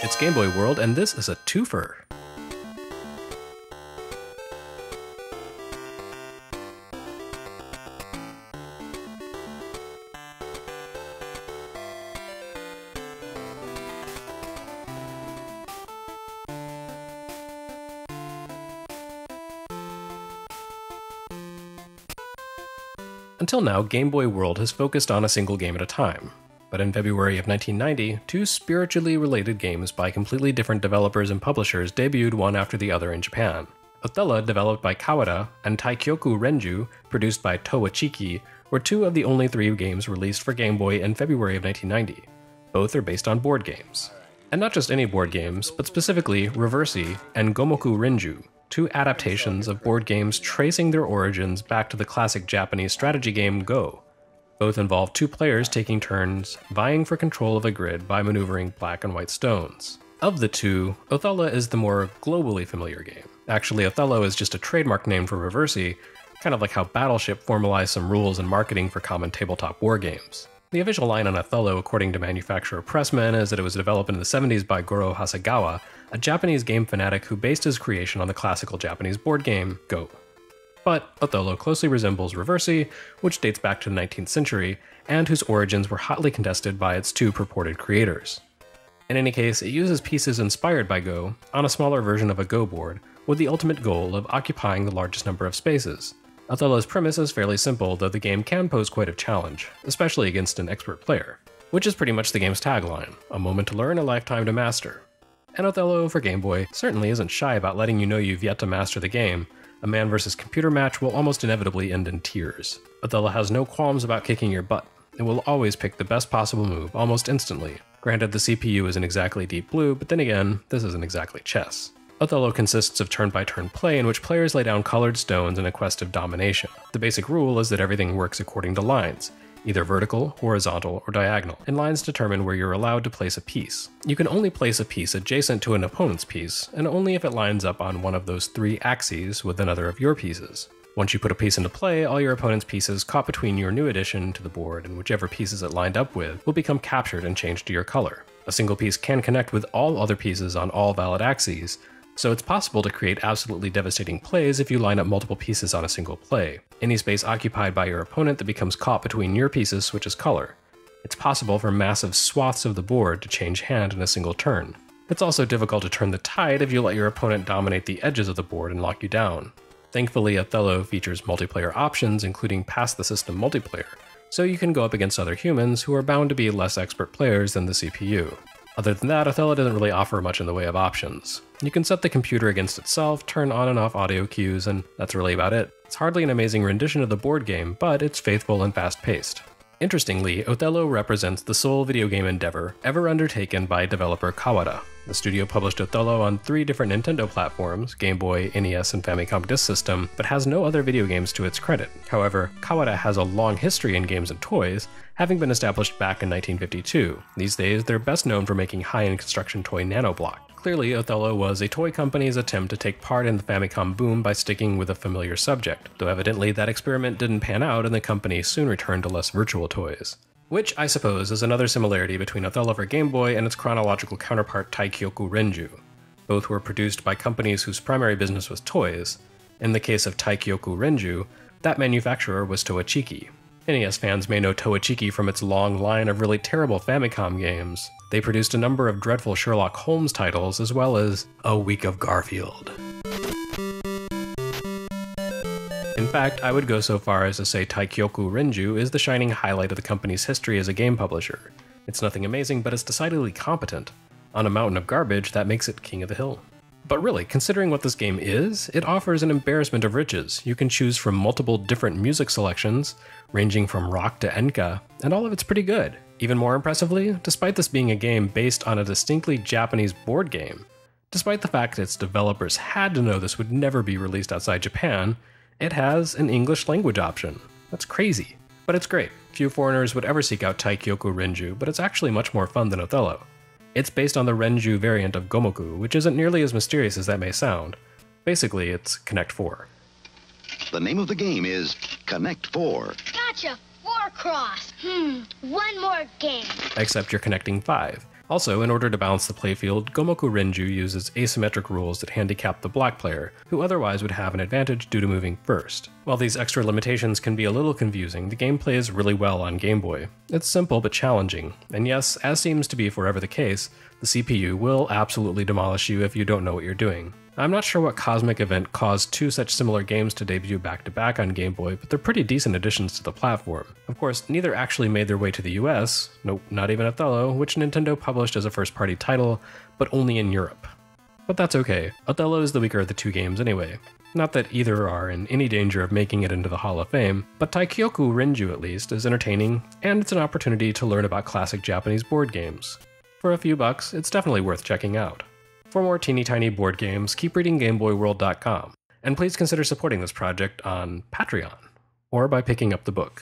It's Game Boy World, and this is a twofer. Until now, Game Boy World has focused on a single game at a time. But in February of 1990, two spiritually related games by completely different developers and publishers debuted one after the other in Japan. Othello, developed by Kawada, and Taikyoku Renju, produced by Towa Chiki, were two of the only three games released for Game Boy in February of 1990. Both are based on board games. And not just any board games, but specifically Reversi and Gomoku Renju, two adaptations of board games tracing their origins back to the classic Japanese strategy game Go. Both involve two players taking turns, vying for control of a grid by maneuvering black and white stones. Of the two, Othello is the more globally familiar game. Actually, Othello is just a trademark name for Reversi, kind of like how Battleship formalized some rules and marketing for common tabletop war games. The official line on Othello, according to manufacturer Pressman, is that it was developed in the 70s by Goro Hasegawa, a Japanese game fanatic who based his creation on the classical Japanese board game Go. But Othello closely resembles Reversi, which dates back to the 19th century, and whose origins were hotly contested by its two purported creators. In any case, it uses pieces inspired by Go on a smaller version of a Go board, with the ultimate goal of occupying the largest number of spaces. Othello's premise is fairly simple, though the game can pose quite a challenge, especially against an expert player, which is pretty much the game's tagline, a moment to learn, a lifetime to master. And Othello, for Game Boy, certainly isn't shy about letting you know you've yet to master the game. A man versus computer match will almost inevitably end in tears. Othello has no qualms about kicking your butt. It will always pick the best possible move almost instantly. Granted, the CPU isn't exactly deep blue, but then again, this isn't exactly chess. Othello consists of turn-by-turn play in which players lay down colored stones in a quest of domination. The basic rule is that everything works according to lines, either vertical, horizontal, or diagonal, and lines determine where you're allowed to place a piece. You can only place a piece adjacent to an opponent's piece, and only if it lines up on one of those three axes with another of your pieces. Once you put a piece into play, all your opponent's pieces caught between your new addition to the board and whichever pieces it lined up with will become captured and changed to your color. A single piece can connect with all other pieces on all valid axes, so it's possible to create absolutely devastating plays if you line up multiple pieces on a single play. Any space occupied by your opponent that becomes caught between your pieces switches color. It's possible for massive swaths of the board to change hand in a single turn. It's also difficult to turn the tide if you let your opponent dominate the edges of the board and lock you down. Thankfully, Othello features multiplayer options, including past-the-system multiplayer, so you can go up against other humans who are bound to be less expert players than the CPU. Other than that, Othello doesn't really offer much in the way of options. You can set the computer against itself, turn on and off audio cues, and that's really about it. It's hardly an amazing rendition of the board game, but it's faithful and fast-paced. Interestingly, Othello represents the sole video game endeavor ever undertaken by developer Kawada. The studio published Othello on 3 different Nintendo platforms, Game Boy, NES, and Famicom Disk System, but has no other video games to its credit. However, Kawada has a long history in games and toys, having been established back in 1952. These days, they're best known for making high-end construction toy nanoblock. Clearly, Othello was a toy company's attempt to take part in the Famicom boom by sticking with a familiar subject, though evidently that experiment didn't pan out and the company soon returned to less virtual toys. Which, I suppose, is another similarity between Othello for Game Boy and its chronological counterpart Taikyoku Renju. Both were produced by companies whose primary business was toys. In the case of Taikyoku Renju, that manufacturer was Towa Chiki. NES fans may know Towa Chiki from its long line of really terrible Famicom games. They produced a number of dreadful Sherlock Holmes titles, as well as A Week of Garfield. In fact, I would go so far as to say Taikyoku Renju is the shining highlight of the company's history as a game publisher. It's nothing amazing, but it's decidedly competent. On a mountain of garbage, that makes it king of the hill. But really, considering what this game is, it offers an embarrassment of riches. You can choose from multiple different music selections, ranging from rock to enka, and all of it's pretty good. Even more impressively, despite this being a game based on a distinctly Japanese board game, despite the fact its developers had to know this would never be released outside Japan, it has an English language option. That's crazy. But it's great. Few foreigners would ever seek out Taikyoku Renju, but it's actually much more fun than Othello. It's based on the Renju variant of Gomoku, which isn't nearly as mysterious as that may sound. Basically, it's Connect 4. The name of the game is Connect 4. Gotcha! 4 cross. One more game. Except you're connecting 5. Also, in order to balance the playfield, Gomoku Renju uses asymmetric rules that handicap the black player, who otherwise would have an advantage due to moving first. While these extra limitations can be a little confusing, the game plays really well on Game Boy. It's simple but challenging, and yes, as seems to be forever the case, the CPU will absolutely demolish you if you don't know what you're doing. I'm not sure what cosmic event caused two such similar games to debut back-to-back on Game Boy, but they're pretty decent additions to the platform. Of course, neither actually made their way to the US, nope, not even Othello, which Nintendo published as a first-party title, but only in Europe. But that's okay, Othello is the weaker of the two games anyway. Not that either are in any danger of making it into the Hall of Fame, but Taikyoku Renju at least is entertaining, and it's an opportunity to learn about classic Japanese board games. For a few bucks, it's definitely worth checking out. For more teeny tiny board games, keep reading GameBoyWorld.com, and please consider supporting this project on Patreon, or by picking up the book.